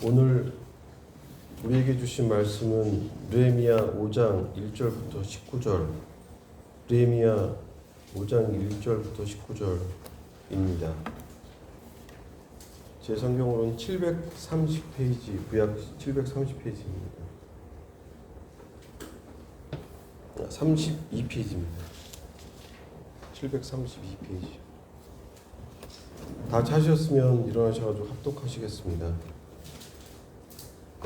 오늘 우리에게 주신 말씀은 느헤미야 5장 1절부터 19절, 느헤미야 5장 1절부터 19절입니다. 제 성경으로는 730페이지, 구약 730페이지입니다. 32페이지입니다. 732페이지. 다 찾으셨으면 일어나셔가지고 합독하시겠습니다.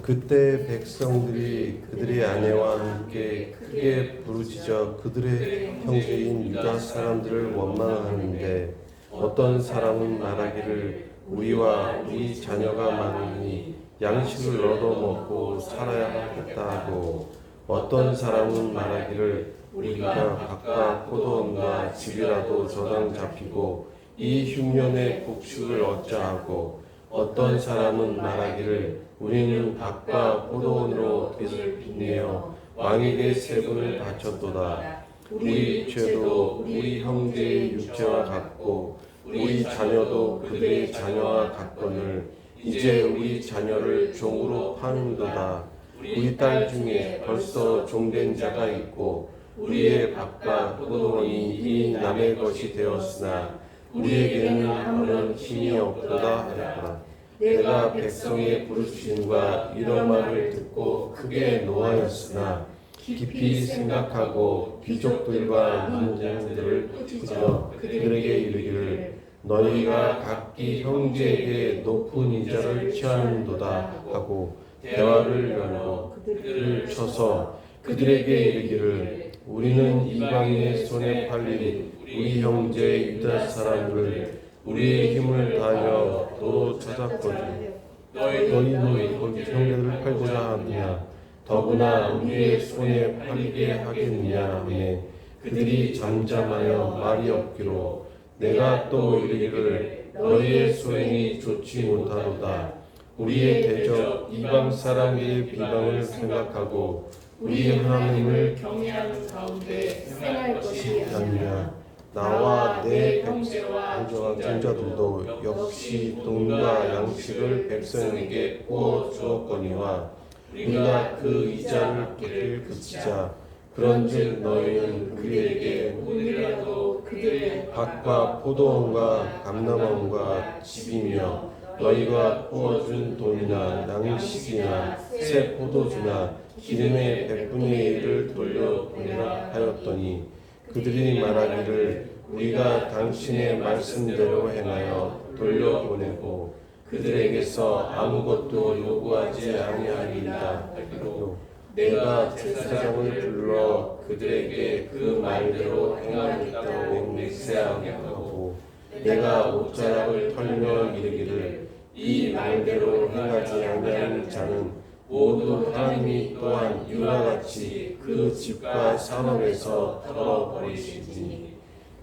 그때 백성들이 그들의 아내와 함께 크게 부르짖어 그들의 형제인 유다 사람들을 원망하는데, 어떤 사람은 말하기를 우리와 우리 자녀가 많으니 양식을 얻어먹고 살아야 하겠다 하고, 어떤 사람은 말하기를 우리가 밭과 포도원과 집이라도 저당 잡히고 이 흉년의 곡식을 얻자 하고, 어떤 사람은 말하기를 우리는 밭과 포도원으로 빚을 빚내어 왕에게 세금을 바쳤도다. 우리 죄도 우리 형제의 육체와 같고 우리 자녀도 그들의 자녀와 같거늘 이제 우리 자녀를 종으로 파는도다. 우리 딸 중에 벌써 종된 자가 있고 우리의 밭과 포도원이 이미 남의 것이 되었으나 우리에게는 아무런 힘이 없도다 하였다. 내가 백성의 부르짖음과 이런 말을 듣고 크게 노하였으나 깊이 생각하고 귀족들과 민장들을 꾸짖어 그들에게 이르기를 너희가 각기 형제에게 높은 이자를 취하는도다 하고 대화를 열고 그들을 쳐서 그들에게 이르기를 우리는 이방인의 손에 팔린 우리 형제 유다 사람을 우리의 힘을 다하여 도로 찾았거든. 너희는 거기 형제들을 팔고자 하느냐? 더구나 우리의 손에 팔리게 하겠느냐 하매 그들이 잠잠하여 말이 없기로 내가 또 이르기를 너희의 소행이 좋지 못하도다. 우리의 대적 이방 사람들의 비방을 생각하고 우리 하나님을 경외하는 가운데 생활 것이 아니냐. 나와 내 형제와 종자들도 역시 돈과 양식을 백성에게 구워 주었거니와 우리가 그 이자를 갚을 그치자. 그런즉 너희는 그들에게 오늘이라도 그들의 밭과 포도원과 감람원과 집이며 너희가 부어준 돈이나 양식이나 새 포도주나 기름의 100분의 1을 돌려보내라 하였더니 그들이 말하기를 우리가 당신의 말씀대로 행하여 돌려보내고 그들에게서 아무것도 요구하지 아니하리이다 하기로 내가 제사장을 불러 그들에게 그 말대로 행하겠다고 맹세하게 하고 내가 옷자락을 털며 이르기를 이 말대로 행하지 아니하는 자는 모두 하나님이 또한 이와 같이 그 집과 산업에서 털어버리시니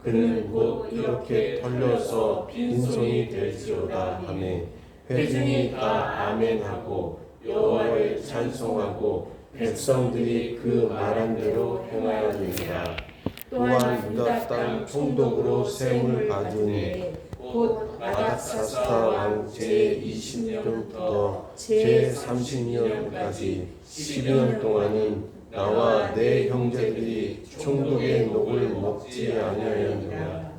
그는 곧 이렇게 털려서 빈손이 될지로다 하매 회중이 다 아멘하고 여호와를 찬송하고 백성들이 그 말한 대로 행하였느니라. 또한 유다 땅 총독으로 셈을 받으니 곧 아닥사스다 왕 제20년부터 제30년까지 12년 동안은 나와 내 형제들이 총독의 녹을 먹지 아니하였느냐.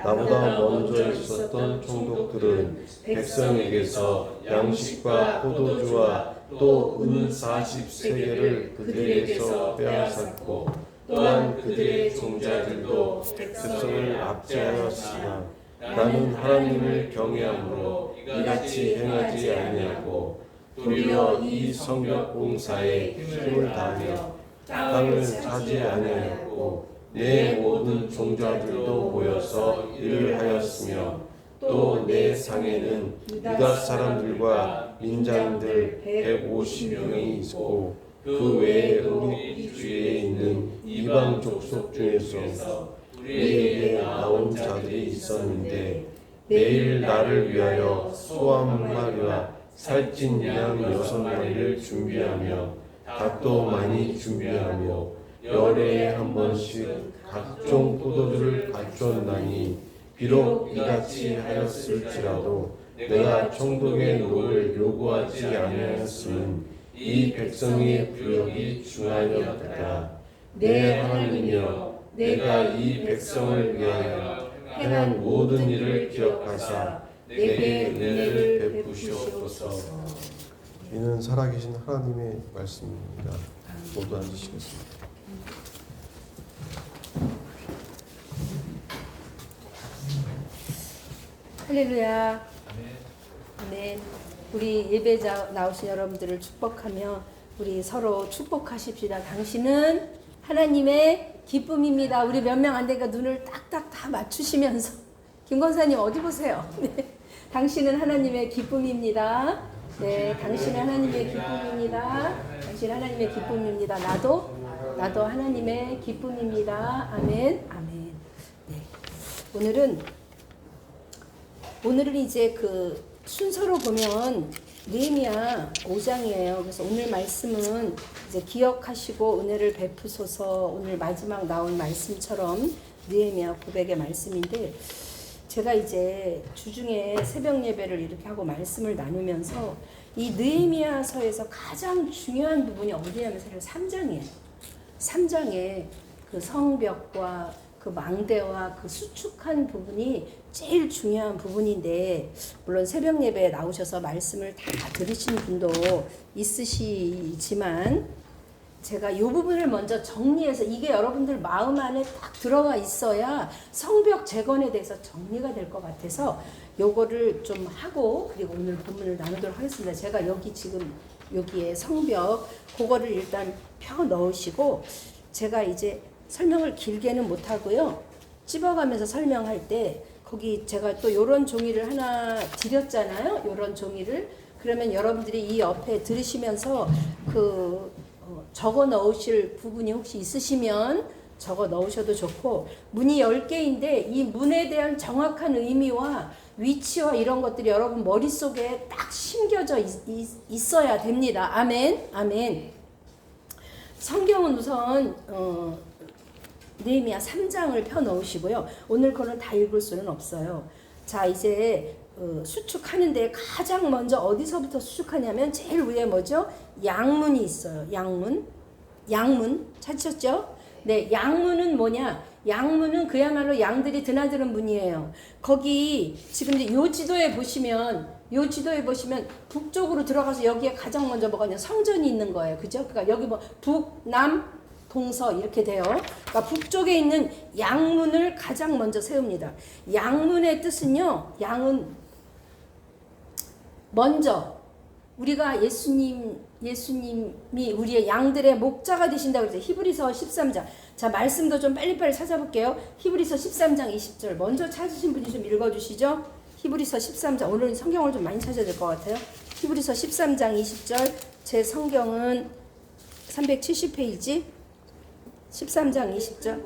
나보다 먼저 있었던 총독들은 백성에게서 양식과 포도주와 또 은 40세겔을 그들에게서 빼앗았고 또한 그들의 종자들도 백성을 압제하였으나 나는 하나님을 경외함으로 이같이 행하지 아니하고 도리어 이 성벽 공사에 힘을 다하여 땅을 차지 아니하였고 내 모든 종자들도 모여서 일을 하였으며 또 내 상에는 유다 사람들과 민장들 150명이 있고 그 외에 우리 주위에 있는 이방 족속 중에서 우리에게 나온 자들이 있었는데 매일 나를 위하여 소 한 마리와 살찐 양 6마리를 준비하며 닭도 많이 준비하며 열흘에 한 번씩 각종 포도주를 갖추었나니 비록 이같이 하였을지라도 내가 총독의 녹을 요구하지 아니하였음은 이 백성의 부역이 중하였다. 내 하나님이여, 내가 이 백성을 위하여 행한 모든 일을 기억하사 내게 은혜를 베푸시옵소서. 이는 살아계신 하나님의 말씀입니다. 모두 앉으시겠습니다. 할렐루야. 아멘. 우리 예배자 나오신 여러분들을 축복하며 우리 서로 축복하십시다. 당신은 하나님의 기쁨입니다. 우리 몇 명 안 되니까 눈을 딱딱 다 맞추시면서 김 권사님 어디 보세요? 네. 당신은 하나님의 기쁨입니다. 네, 당신은 하나님의 기쁨입니다. 당신 하나님의 기쁨입니다. 나도 하나님의 기쁨입니다. 아멘. 아멘. 네. 오늘은 이제 그 순서로 보면 느헤미야 5장이에요. 그래서 오늘 말씀은 이제 기억하시고 은혜를 베푸소서, 오늘 마지막 나온 말씀처럼 느헤미야 고백의 말씀인데, 제가 이제 주중에 새벽 예배를 이렇게 하고 말씀을 나누면서 이 느헤미야서에서 가장 중요한 부분이 어디냐면 사실 3장이에요. 3장에 그 성벽과 그 망대와 그 수축한 부분이 제일 중요한 부분인데, 물론 새벽 예배에 나오셔서 말씀을 다 들으신 분도 있으시지만 제가 이 부분을 먼저 정리해서, 이게 여러분들 마음 안에 딱 들어가 있어야 성벽 재건에 대해서 정리가 될 것 같아서 요거를 좀 하고, 그리고 오늘 본문을 나누도록 하겠습니다. 제가 여기에 성벽 그거를 일단 펴 넣으시고, 제가 이제 설명을 길게는 못하고요. 찝어가면서 설명할 때 거기 제가 또 요런 종이를 하나 드렸잖아요. 요런 종이를. 그러면 여러분들이 이 옆에 들으시면서 적어 넣으실 부분이 혹시 있으시면 적어 넣으셔도 좋고, 문이 10개인데 이 문에 대한 정확한 의미와 위치와 이런 것들이 여러분 머릿속에 딱 심겨져 있어야 됩니다. 아멘. 아멘. 성경은 우선 느헤미야 3장을 펴 넣으시고요. 오늘 거는 다 읽을 수는 없어요. 자, 이제 수축하는데 가장 먼저 어디서부터 수축하냐면 제일 위에 뭐죠? 양문이 있어요. 양문 찾으셨죠? 네, 양문은 뭐냐? 양문은 그야말로 양들이 드나드는 문이에요. 거기 지금 이제 요 지도에 보시면 북쪽으로 들어가서 여기에 가장 먼저 뭐가 있냐? 성전이 있는 거예요. 그죠? 그러니까 여기 뭐 북남 동서 이렇게 돼요. 그러니까 북쪽에 있는 양문을 가장 먼저 세웁니다. 양문의 뜻은요, 양은 먼저 우리가 예수님이 우리의 양들의 목자가 되신다고 그랬어요. 히브리서 13장. 자, 말씀도 좀 빨리빨리 찾아볼게요. 히브리서 13장 20절. 먼저 찾으신 분이 좀 읽어주시죠. 히브리서 13장. 오늘 성경을 좀 많이 찾아야 될 것 같아요. 히브리서 13장 20절. 제 성경은 370페이지. 13장 20절.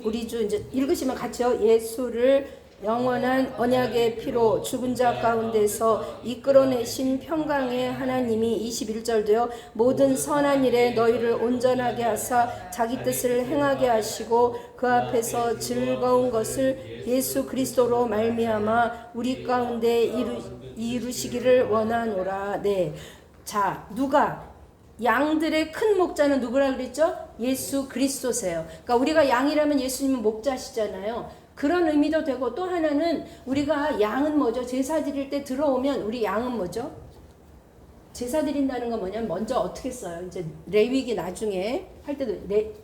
우리 주 이제 읽으시면 같이요. 예수를 영원한 언약의 피로 죽은 자 가운데서 이끌어내신 평강의 하나님이 21절도요. 모든 선한 일에 너희를 온전하게 하사 자기 뜻을 행하게 하시고 그 앞에서 즐거운 것을 예수 그리스도로 말미암아 우리 가운데 이루시기를 원하노라. 네. 자, 누가? 양들의 큰 목자는 누구라 그랬죠? 예수 그리스도세요. 그러니까 우리가 양이라면 예수님은 목자시잖아요. 그런 의미도 되고, 또 하나는 우리가 양은 뭐죠? 제사 드릴 때 들어오면 우리 양은 뭐죠? 제사 드린다는 건 뭐냐면 먼저 어떻게 써요? 이제 레위기 나중에 할 때도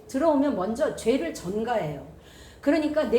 들어오면 먼저 죄를 전가해요. 그러니까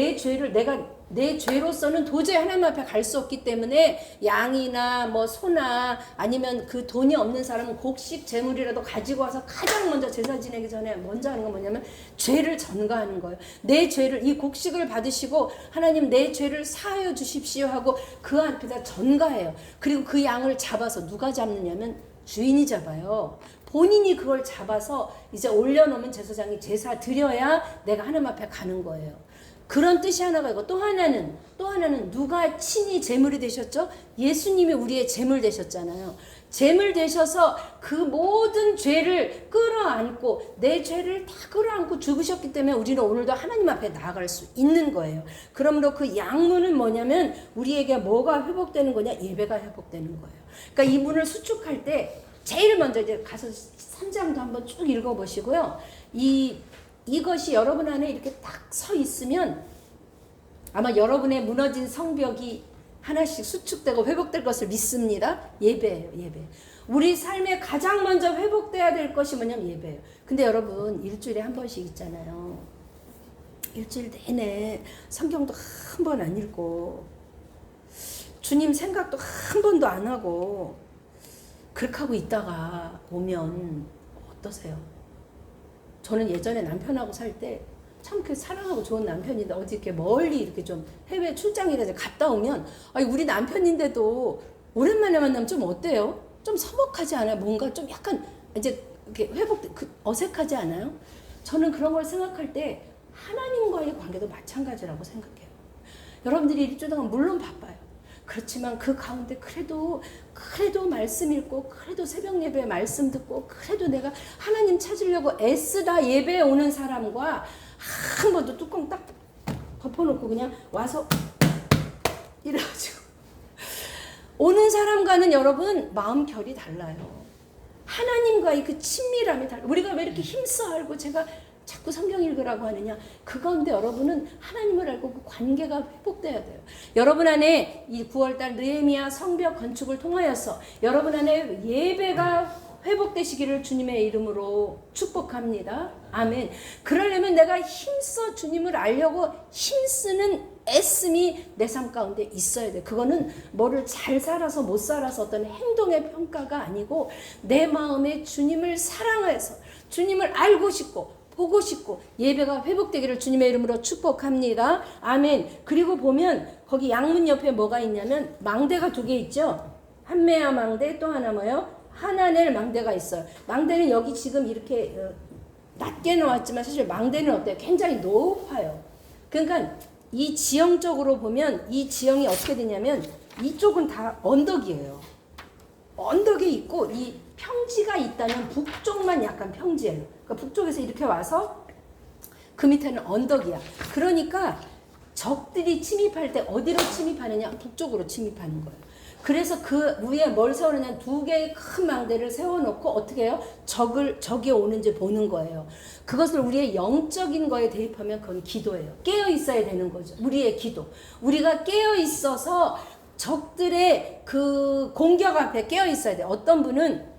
내 죄로서는 도저히 하나님 앞에 갈 수 없기 때문에 양이나 뭐 소나 아니면 그 돈이 없는 사람은 곡식 제물이라도 가지고 와서 가장 먼저 제사 지내기 전에 먼저 하는 건 뭐냐면 죄를 전가하는 거예요. 내 죄를, 이 곡식을 받으시고 하나님 내 죄를 사하여 주십시오 하고 그 앞에다 전가해요. 그리고 그 양을 잡아서 누가 잡느냐면 주인이 잡아요. 본인이 그걸 잡아서 이제 올려놓으면 제사장이 제사 드려야 내가 하나님 앞에 가는 거예요. 그런 뜻이 하나가 있고, 또 하나는 누가 친히 제물이 되셨죠? 예수님이 우리의 제물 되셨잖아요. 재물 되셔서 그 모든 죄를 끌어안고 내 죄를 다 끌어안고 죽으셨기 때문에 우리는 오늘도 하나님 앞에 나아갈 수 있는 거예요. 그러므로 그 양문은 뭐냐면 우리에게 뭐가 회복되는 거냐? 예배가 회복되는 거예요. 그러니까 이 문을 수축할 때 제일 먼저 이제 가서 3장도 한번 쭉 읽어보시고요. 이것이 여러분 안에 이렇게 딱 서 있으면 아마 여러분의 무너진 성벽이 하나씩 수축되고 회복될 것을 믿습니다. 예배예요, 예배. 우리 삶에 가장 먼저 회복돼야 될 것이 뭐냐면 예배예요. 근데 여러분 일주일에 한 번씩 있잖아요. 일주일 내내 성경도 한 번 안 읽고 주님 생각도 한 번도 안 하고 그렇게 하고 있다가 오면 어떠세요? 저는 예전에 남편하고 살 때 참 그 사랑하고 좋은 남편인데 어디 이렇게 멀리 이렇게 좀 해외 출장이라도 갔다 오면 아니 우리 남편인데도 오랜만에 만나면 좀 어때요? 좀 서먹하지 않아요? 뭔가 좀 약간 이제 이렇게 어색하지 않아요? 저는 그런 걸 생각할 때 하나님과의 관계도 마찬가지라고 생각해요. 여러분들이 일주일 동안 물론 바빠요. 그렇지만 그 가운데 그래도 말씀 읽고 그래도 새벽 예배에 말씀 듣고 그래도 내가 하나님 찾으려고 애쓰다 예배에 오는 사람과 한 번도 뚜껑 딱 덮어놓고 그냥 와서 이래가지고 오는 사람과는 여러분 마음 결이 달라요. 하나님과의 그 친밀함이 달라요. 우리가 왜 이렇게 힘써 알고 제가 자꾸 성경 읽으라고 하느냐. 그 가운데 여러분은 하나님을 알고 그 관계가 회복돼야 돼요. 여러분 안에 이 9월달 느헤미야 성벽 건축을 통하여서 여러분 안에 예배가 회복되시기를 주님의 이름으로 축복합니다. 아멘. 그러려면 내가 힘써 주님을 알려고 힘쓰는 애씀이 내 삶 가운데 있어야 돼. 그거는 뭐를 잘 살아서 못 살아서 어떤 행동의 평가가 아니고 내 마음에 주님을 사랑해서 주님을 알고 싶고 보고 싶고 예배가 회복되기를 주님의 이름으로 축복합니다. 아멘. 그리고 보면 거기 양문 옆에 뭐가 있냐면 망대가 2개 있죠. 한메아 망대 또 하나 뭐요? 하나넬 망대가 있어요. 망대는 여기 지금 이렇게 낮게 놓았지만 사실 망대는 어때요? 굉장히 높아요. 그러니까 이 지형적으로 보면 이 지형이 어떻게 되냐면 이쪽은 다 언덕이에요. 언덕에 있고 이 평지가 있다면 북쪽만 약간 평지예요. 그러니까 북쪽에서 이렇게 와서 그 밑에는 언덕이야. 그러니까 적들이 침입할 때 어디로 침입하느냐? 북쪽으로 침입하는 거예요. 그래서 그 위에 뭘 세우느냐? 2개의 큰 망대를 세워놓고 어떻게 해요? 적이 오는지 보는 거예요. 그것을 우리의 영적인 거에 대입하면 그건 기도예요. 깨어 있어야 되는 거죠. 우리의 기도. 우리가 깨어 있어서 적들의 그 공격 앞에 깨어 있어야 돼요. 어떤 분은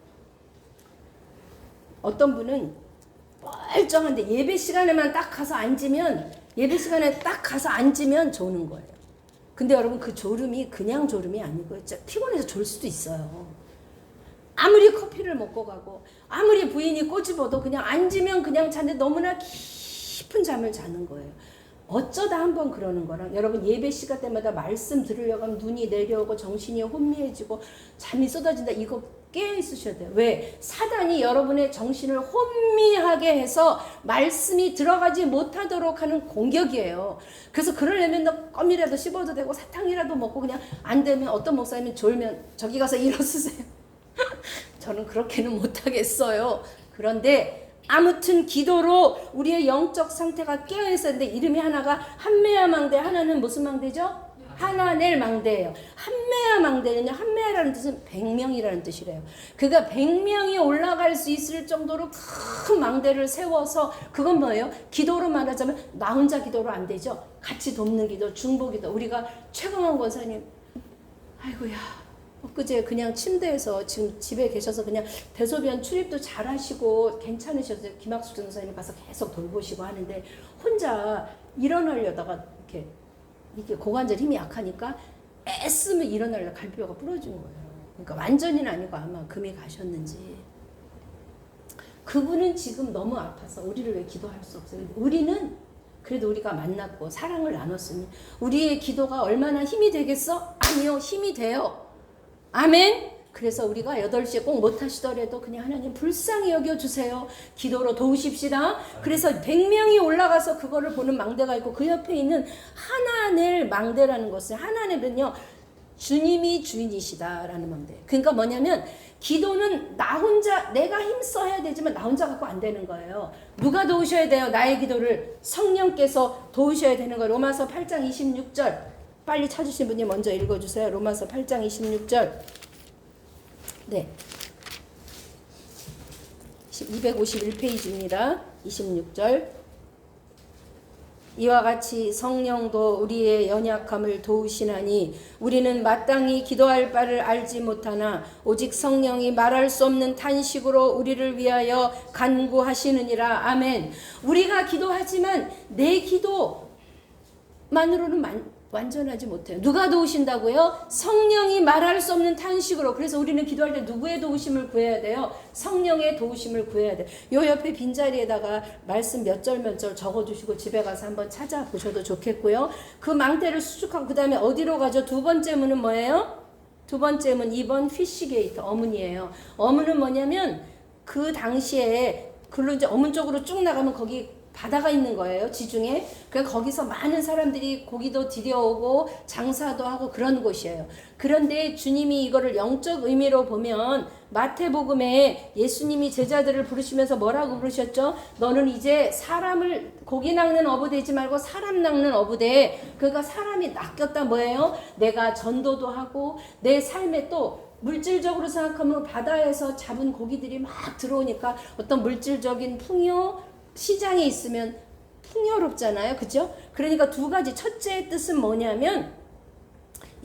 멀쩡한데 예배 시간에 딱 가서 앉으면 조는 거예요. 근데 여러분 그 졸음이 그냥 졸음이 아니고 진짜 피곤해서 졸 수도 있어요. 아무리 커피를 먹고 가고 아무리 부인이 꼬집어도 그냥 앉으면 그냥 자는데 너무나 깊은 잠을 자는 거예요. 어쩌다 한번 그러는 거랑 여러분 예배 시간 때마다 말씀 들으려고 하면 눈이 내려오고 정신이 혼미해지고 잠이 쏟아진다. 이거 깨어 있으셔야 돼요. 왜? 사단이 여러분의 정신을 혼미하게 해서 말씀이 들어가지 못하도록 하는 공격이에요. 그래서 그러려면 너 껌이라도 씹어도 되고 사탕이라도 먹고 그냥 안 되면 어떤 목사님은 졸면 저기 가서 일어서세요. 저는 그렇게는 못하겠어요. 그런데 아무튼 기도로 우리의 영적 상태가 깨어 있어야 되는데 이름이 하나가 한메아 망대, 하나는 무슨 망대죠? 하나넬 망대예요. 한메아 망대는요. 한메아라는 뜻은 100명이라는 뜻이래요. 그러니까 100명이 올라갈 수 있을 정도로 큰 망대를 세워서 그건 뭐예요? 기도로 말하자면 나 혼자 기도로 안 되죠. 같이 돕는 기도, 중보 기도. 우리가 최강원 권사님 아이고야 엊그제 그냥 침대에서 지금 집에 계셔서 그냥 대소변 출입도 잘 하시고 괜찮으셔서 김학숙 전사님이 가서 계속 돌보시고 하는데 혼자 일어나려다가 이게 고관절 힘이 약하니까 애쓰면 일어나려다 갈비뼈가 부러진 거예요. 그러니까 완전히는 아니고 아마 금이 가셨는지. 그분은 지금 너무 아파서 우리를 왜 기도할 수 없어요? 우리는 그래도 우리가 만났고 사랑을 나눴으니 우리의 기도가 얼마나 힘이 되겠어? 아니요, 힘이 돼요. 아멘. 그래서 우리가 8시에 꼭 못하시더라도 그냥 하나님 불쌍히 여겨주세요. 기도로 도우십시다. 그래서 100명이 올라가서 그거를 보는 망대가 있고 그 옆에 있는 하나넬 망대라는 것은 하나넬은요 주님이 주인이시다라는 건데. 그러니까 뭐냐면 기도는 나 혼자 내가 힘써 해야 되지만 나 혼자 갖고 안 되는 거예요. 누가 도우셔야 돼요? 나의 기도를 성령께서 도우셔야 되는 거예요. 로마서 8장 26절 빨리 찾으신 분이 먼저 읽어주세요. 로마서 8장 26절. 네, 251페이지입니다. 26절. 이와 같이 성령도 우리의 연약함을 도우시나니 우리는 마땅히 기도할 바를 알지 못하나 오직 성령이 말할 수 없는 탄식으로 우리를 위하여 간구하시느니라. 아멘. 우리가 기도하지만 내 기도만으로는 완전하지 못해요. 누가 도우신다고요? 성령이 말할 수 없는 탄식으로. 그래서 우리는 기도할 때 누구의 도우심을 구해야 돼요? 성령의 도우심을 구해야 돼요. 요 옆에 빈자리에다가 말씀 몇 절 몇 절 적어주시고 집에 가서 한번 찾아보셔도 좋겠고요. 그 망대를 수축하고 그 다음에 어디로 가죠? 두 번째 문은 뭐예요? 두 번째 문 2번 피쉬게이트 어문이에요. 어문은 뭐냐면 그 당시에 글로 이제 어문 쪽으로 쭉 나가면 거기 바다가 있는 거예요. 지중해. 그러니까 거기서 많은 사람들이 고기도 들여오고 장사도 하고 그런 곳이에요. 그런데 주님이 이거를 영적 의미로 보면 마태복음에 예수님이 제자들을 부르시면서 뭐라고 부르셨죠? 너는 이제 사람을 고기 낚는 어부 되지 말고 사람 낚는 어부 돼. 그러니까 사람이 낚였다 뭐예요? 내가 전도도 하고 내 삶에 또 물질적으로 생각하면 바다에서 잡은 고기들이 막 들어오니까 어떤 물질적인 풍요 시장에 있으면 풍요롭잖아요. 그죠? 그러니까 두 가지. 첫째 뜻은 뭐냐면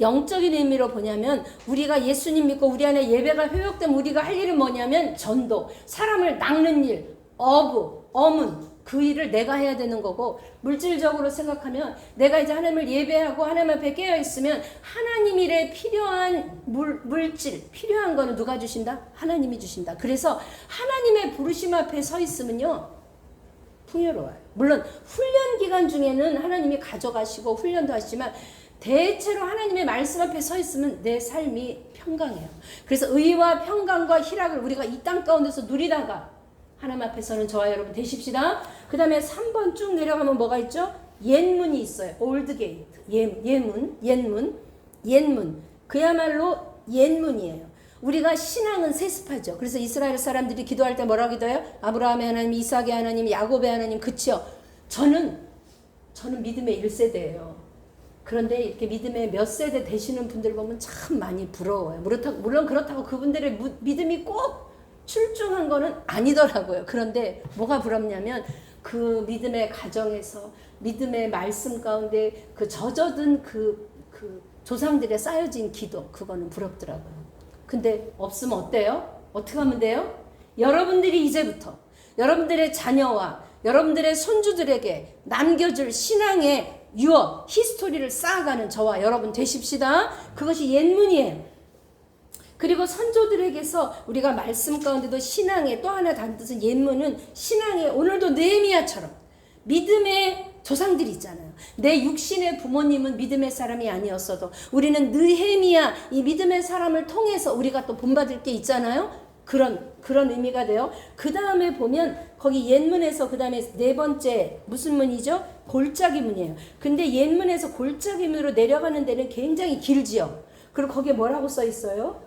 영적인 의미로 보냐면 우리가 예수님 믿고 우리 안에 예배가 회복되면 우리가 할 일은 뭐냐면 전도, 사람을 낚는 일, 어부, 어문 그 일을 내가 해야 되는 거고 물질적으로 생각하면 내가 이제 하나님을 예배하고 하나님 앞에 깨어 있으면 하나님 일에 필요한 물질 필요한 거는 누가 주신다? 하나님이 주신다. 그래서 하나님의 부르심 앞에 서 있으면요 풍요로워요. 물론 훈련 기간 중에는 하나님이 가져가시고 훈련도 하시지만 대체로 하나님의 말씀 앞에 서 있으면 내 삶이 평강해요. 그래서 의와 평강과 희락을 우리가 이 땅 가운데서 누리다가 하나님 앞에서는 저와 여러분 되십시다. 그 다음에 3번 쭉 내려가면 뭐가 있죠? 옛문이 있어요. 올드 게이트. 옛문. 그야말로 옛문이에요. 우리가 신앙은 세습하죠. 그래서 이스라엘 사람들이 기도할 때 뭐라고 기도해요? 아브라함의 하나님, 이삭의 하나님, 야곱의 하나님. 그치요? 저는 믿음의 1세대예요. 그런데 이렇게 믿음의 몇 세대 되시는 분들 보면 참 많이 부러워요. 물론 그렇다고 그분들의 믿음이 꼭 출중한 거는 아니더라고요. 그런데 뭐가 부럽냐면 그 믿음의 가정에서 믿음의 말씀 가운데 그 젖어든 그 조상들의 쌓여진 기도 그거는 부럽더라고요. 근데 없으면 어때요? 어떻게 하면 돼요? 여러분들이 이제부터 여러분들의 자녀와 여러분들의 손주들에게 남겨줄 신앙의 유업, 히스토리를 쌓아가는 저와 여러분 되십시다. 그것이 옛문이에요. 그리고 선조들에게서 우리가 말씀 가운데도 신앙의 또 하나 다른 뜻은 옛문은 신앙의 오늘도 느헤미야처럼 믿음의 조상들이 있잖아요. 내 육신의 부모님은 믿음의 사람이 아니었어도 우리는 느헤미야 이 믿음의 사람을 통해서 우리가 또 본받을 게 있잖아요. 그런 의미가 돼요. 그 다음에 보면 거기 옛문에서 그 다음에 네 번째 무슨 문이죠? 골짜기 문이에요. 근데 옛문에서 골짜기 문으로 내려가는 데는 굉장히 길지요. 그리고 거기에 뭐라고 써 있어요?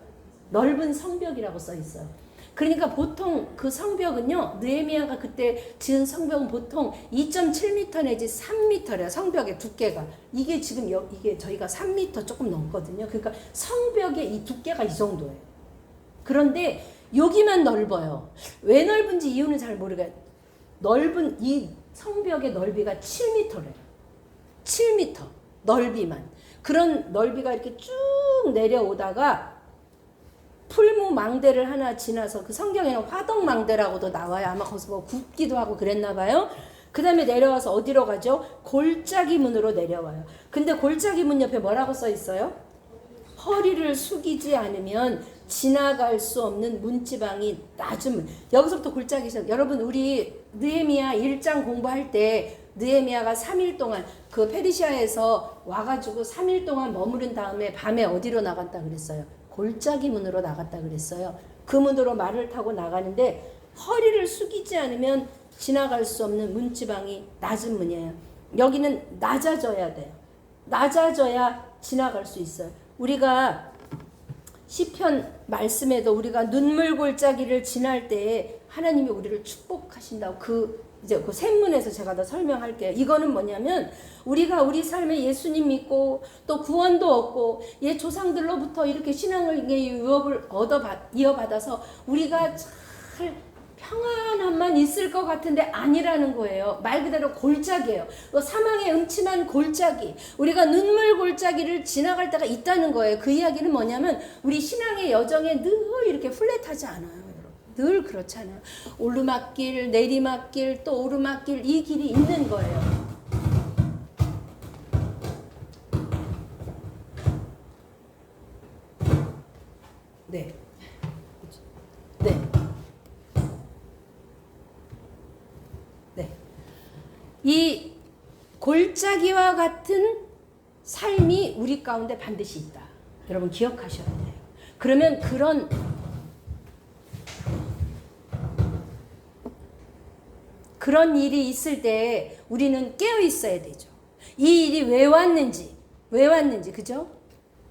넓은 성벽이라고 써 있어요. 그러니까 보통 그 성벽은요, 느헤미야가 그때 지은 성벽은 보통 2.7m 내지 3m래요. 성벽의 두께가. 이게 지금 이게 저희가 3m 조금 넘거든요. 그러니까 성벽의 이 두께가 이 정도예요. 그런데 여기만 넓어요. 왜 넓은지 이유는 잘 모르겠어요. 넓은 이 성벽의 넓이가 7m래요. 7m 넓이만. 그런 넓이가 이렇게 쭉 내려오다가 풀무망대를 하나 지나서 그 성경에는 화덕망대라고도 나와요. 아마 거기서 뭐 굽기도 하고 그랬나 봐요. 그 다음에 내려와서 어디로 가죠? 골짜기 문으로 내려와요. 근데 골짜기 문 옆에 뭐라고 써 있어요? 허리를 숙이지 않으면 지나갈 수 없는 문지방이 낮은 문. 여기서부터 골짜기 시작. 여러분 우리 느헤미야 1장 공부할 때 느헤미야가 3일 동안 그 페르시아에서 와가지고 3일 동안 머무른 다음에 밤에 어디로 나갔다 그랬어요? 골짜기 문으로 나갔다 그랬어요. 그 문으로 말을 타고 나가는데 허리를 숙이지 않으면 지나갈 수 없는 문지방이 낮은 문이에요. 여기는 낮아져야 돼요. 낮아져야 지나갈 수 있어요. 우리가 시편 말씀에도 우리가 눈물 골짜기를 지날 때 하나님이 우리를 축복하신다고 이제 그 샘문에서 제가 더 설명할게요. 이거는 뭐냐면 우리가 우리 삶에 예수님 믿고 또 구원도 얻고 옛 조상들로부터 이렇게 신앙의 유업을 이어받아서 우리가 잘 평안함만 있을 것 같은데 아니라는 거예요. 말 그대로 골짜기예요. 사망의 음침한 골짜기. 우리가 눈물 골짜기를 지나갈 때가 있다는 거예요. 그 이야기는 뭐냐면 우리 신앙의 여정에 늘 이렇게 플랫하지 않아요. 늘 그렇잖아요. 오르막길, 내리막길, 또 오르막길 이 길이 있는 거예요. 네. 네. 네. 이 골짜기와 같은 삶이 우리 가운데 반드시 있다. 여러분 기억하셔야 돼요. 그러면 그런 일이 있을 때 우리는 깨어 있어야 되죠. 이 일이 왜 왔는지, 그죠?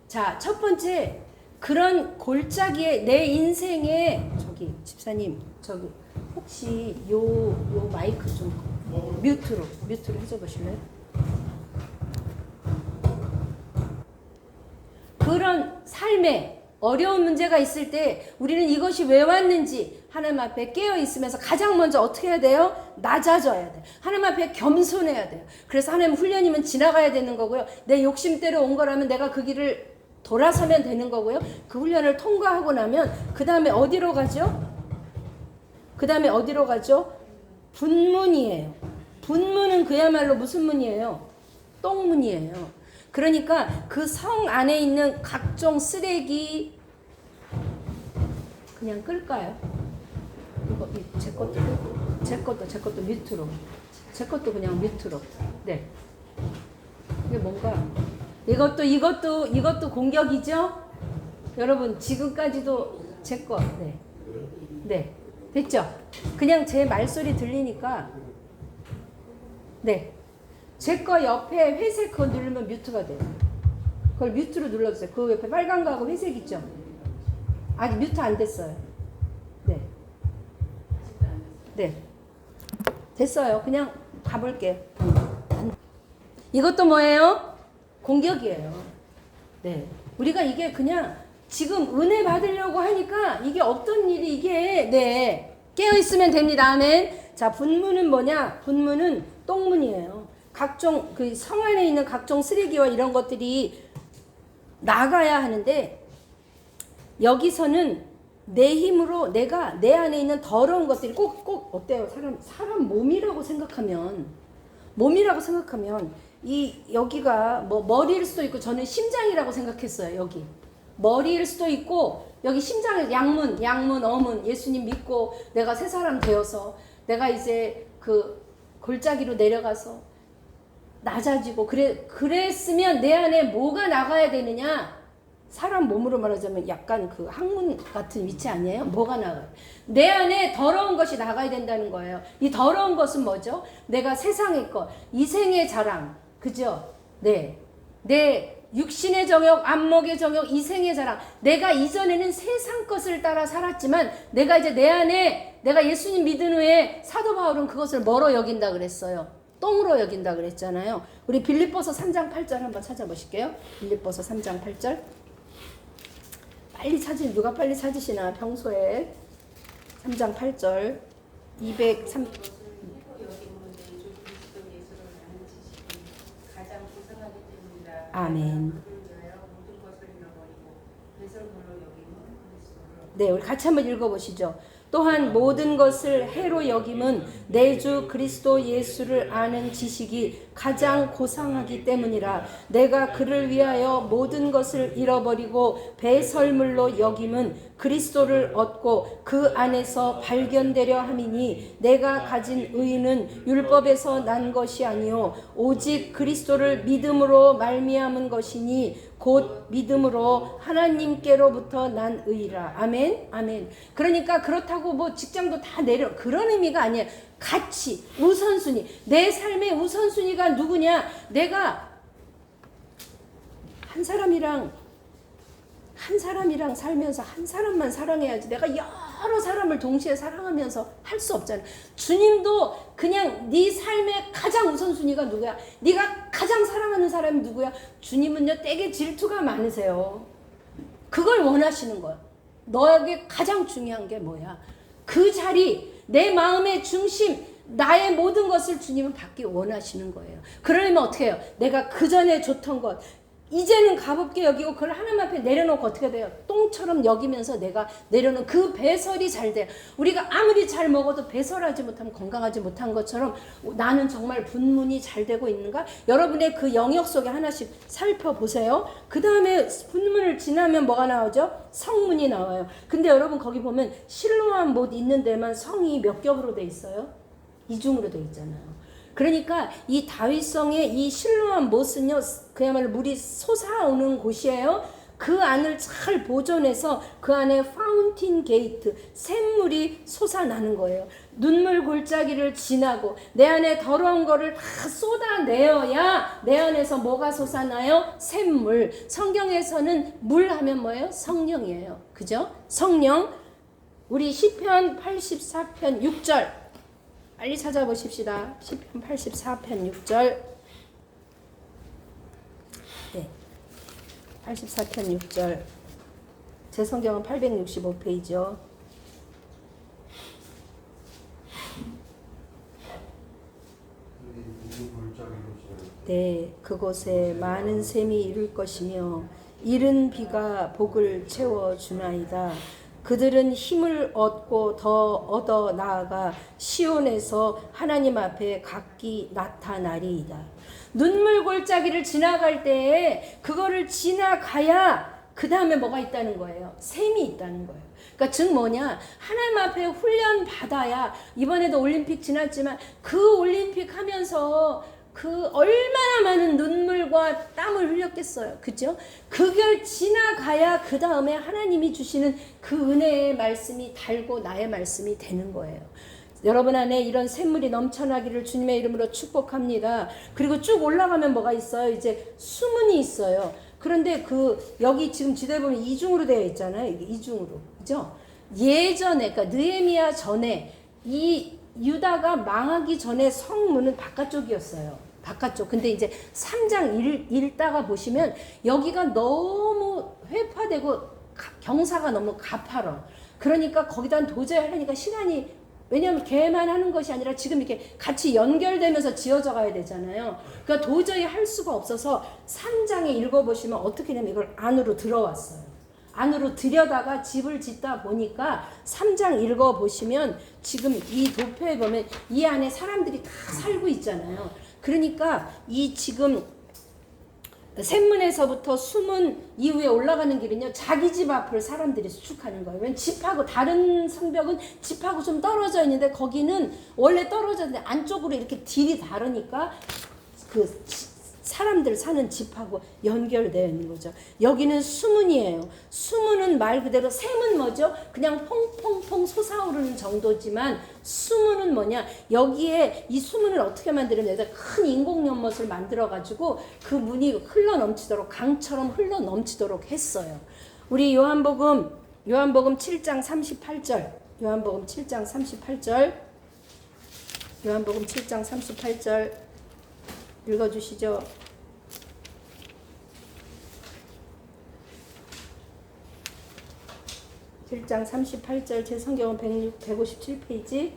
자, 첫 번째, 그런 골짜기에 내 인생에, 집사님, 혹시 요 마이크 좀 뮤트로 해줘 보실래요? 그런 삶에 어려운 문제가 있을 때 우리는 이것이 왜 왔는지 하나님 앞에 깨어 있으면서 가장 먼저 어떻게 해야 돼요? 낮아져야 돼요. 하나님 앞에 겸손해야 돼요. 그래서 하나님 훈련이면 지나가야 되는 거고요. 내 욕심대로 온 거라면 내가 그 길을 돌아서면 되는 거고요. 그 훈련을 통과하고 나면 그 다음에 어디로 가죠? 분문이에요. 분문은 그야말로 무슨 문이에요? 똥문이에요. 그러니까 그 성 안에 있는 각종 쓰레기 그냥 끌까요? 이거 제 것도 뮤트로. 제 것도 그냥 뮤트로. 네. 이게 뭔가 이것도 공격이죠? 여러분 지금까지도 제 것. 네. 네. 됐죠? 그냥 제 말소리 들리니까 네. 제 거 옆에 회색 그거 누르면 뮤트가 돼요. 그걸 뮤트로 눌러주세요. 그 옆에 빨간 거하고 회색 있죠? 아직 뮤트 안 됐어요. 네. 네. 됐어요. 그냥 가볼게요. 이것도 뭐예요? 공격이에요. 네. 우리가 이게 그냥 지금 은혜 받으려고 하니까 이게 없던 일이 네. 깨어있으면 됩니다. 아멘. 자, 분문은 뭐냐? 분문은 똥문이에요. 각종 그 성 안에 있는 각종 쓰레기와 이런 것들이 나가야 하는데 여기서는 내 힘으로 내가 내 안에 있는 더러운 것들이 꼭 어때요? 사람 몸이라고 생각하면 이 여기가 뭐 머리일 수도 있고 저는 심장이라고 생각했어요. 여기 머리일 수도 있고 여기 심장에 양문 어문 예수님 믿고 내가 새 사람 되어서 내가 이제 그 골짜기로 내려가서 낮아지고 그랬으면 내 안에 뭐가 나가야 되느냐? 사람 몸으로 말하자면 약간 그 학문 같은 위치 아니에요? 뭐가 나가요? 내 안에 더러운 것이 나가야 된다는 거예요. 이 더러운 것은 뭐죠? 내가 세상의 것, 이생의 자랑, 그죠? 네. 내 육신의 정욕, 안목의 정욕, 이생의 자랑. 내가 이전에는 세상 것을 따라 살았지만 내가 이제 내 안에 내가 예수님 믿은 후에 사도 바울은 그것을 뭐로 여긴다 그랬어요? 똥으로 여긴다 그랬잖아요. 우리 빌립보서 3장 8절 한번 찾아보실게요. 빌립보서 3장 8절. 누가 빨리 찾으시나 평소에. 3장 8절 203 아멘. 네, 우리 같이 한번 읽어보시죠. 또한 모든 것을 해로 여김은 내 주 그리스도 예수를 아는 지식이 가장 고상하기 때문이라. 내가 그를 위하여 모든 것을 잃어버리고 배설물로 여김은 그리스도를 얻고 그 안에서 발견되려 함이니 내가 가진 의는 율법에서 난 것이 아니요 오직 그리스도를 믿음으로 말미암은 것이니 곧 믿음으로 하나님께로부터 난 의라. 아멘. 아멘. 그러니까 그렇다고 뭐 직장도 다 내려 그런 의미가 아니에요. 같이 우선순위. 내 삶의 우선순위가 누구냐? 내가 한 사람이랑 한 사람이랑 살면서 한 사람만 사랑해야지. 내가 여러 사람을 동시에 사랑하면서 할 수 없잖아. 주님도 그냥 네 삶의 가장 우선순위가 누구야? 네가 가장 사랑하는 사람이 누구야? 주님은요 되게 질투가 많으세요. 그걸 원하시는 거야. 너에게 가장 중요한 게 뭐야? 그 자리, 내 마음의 중심, 나의 모든 것을 주님은 받기 원하시는 거예요. 그러려면 어떻게 해요? 내가 그 전에 줬던 것 이제는 가볍게 여기고 그걸 하나님 앞에 내려놓고 어떻게 돼요? 똥처럼 여기면서 내가 내려놓은 그 배설이 잘 돼요. 우리가 아무리 잘 먹어도 배설하지 못하면 건강하지 못한 것처럼 나는 정말 분문이 잘 되고 있는가? 여러분의 그 영역 속에 하나씩 살펴보세요. 그 다음에 분문을 지나면 뭐가 나오죠? 성문이 나와요. 근데 여러분 거기 보면 실로암 못 있는 데만 성이 몇 겹으로 돼 있어요? 이중으로 돼 있잖아요. 그러니까 이 다윗성의 이 실로암 못은요 그야말로 물이 솟아오는 곳이에요. 그 안을 잘 보존해서 그 안에 파운틴 게이트 샘물이 솟아나는 거예요. 눈물 골짜기를 지나고 내 안에 더러운 거를 다 쏟아내어야 내 안에서 뭐가 솟아나요? 샘물. 성경에서는 물 하면 뭐예요? 성령이에요. 그죠? 성령. 우리 시편 84편 6절 빨리 찾아보십시다. 시편 84편 6절. 네. 84편 6절. 제 성경은 865페이지요. 네, 그곳에 많은 샘이 이를 것이며 이른 비가 복을 채워 주나이다. 그들은 힘을 얻고 더 얻어 나아가 시온에서 하나님 앞에 각기 나타나리이다. 눈물 골짜기를 지나갈 때에 그거를 지나가야 그 다음에 뭐가 있다는 거예요? 샘이 있다는 거예요. 그러니까 즉 뭐냐? 하나님 앞에 훈련 받아야 이번에도 올림픽 지났지만 그 올림픽 하면서 그 얼마나 많은 눈물과 땀을 흘렸겠어요. 그죠? 그걸 지나가야 그 다음에 하나님이 주시는 그 은혜의 말씀이 달고 나의 말씀이 되는 거예요. 여러분 안에 이런 샘물이 넘쳐나기를 주님의 이름으로 축복합니다. 그리고 쭉 올라가면 뭐가 있어요? 이제 수문이 있어요. 그런데 여기 지금 지도에 보면 이중으로 되어 있잖아요. 이게 이중으로. 그죠? 예전에, 그러니까 느헤미야 전에 이 유다가 망하기 전에 성문은 바깥쪽이었어요. 바깥쪽. 근데 이제 3장 읽다가 보시면 여기가 너무 회파되고 경사가 너무 가파러. 그러니까 거기다 도저히 하려니까 시간이, 왜냐하면 걔만 하는 것이 아니라 지금 이렇게 같이 연결되면서 지어져 가야 되잖아요. 그러니까 도저히 할 수가 없어서 3장에 읽어보시면 어떻게 되냐면 이걸 안으로 들어왔어요. 안으로 들여다가 집을 짓다 보니까 3장 읽어보시면 지금 이 도표에 보면 이 안에 사람들이 다 살고 있잖아요. 그러니까 이 지금 샘문에서부터 수문 이후에 올라가는 길은요, 자기 집 앞을 사람들이 수축하는 거예요. 왜냐면 집하고 다른 성벽은 집하고 좀 떨어져 있는데 거기는 원래 떨어져 있는데 안쪽으로 이렇게 딜이 다르니까 그 사람들 사는 집하고 연결되어 있는 거죠. 여기는 수문이에요. 수문은 말 그대로 샘은 뭐죠? 그냥 퐁퐁퐁 솟아오르는 정도지만 수문은 뭐냐? 여기에 이 수문을 어떻게 만들면 여기다 큰 인공 연못을 만들어 가지고 그 문이 흘러 넘치도록 강처럼 흘러 넘치도록 했어요. 우리 요한복음 7장 38절. 요한복음 7장 38절. 요한복음 7장 38절. 읽어주시죠. 7장 38절 제 성경은 157페이지.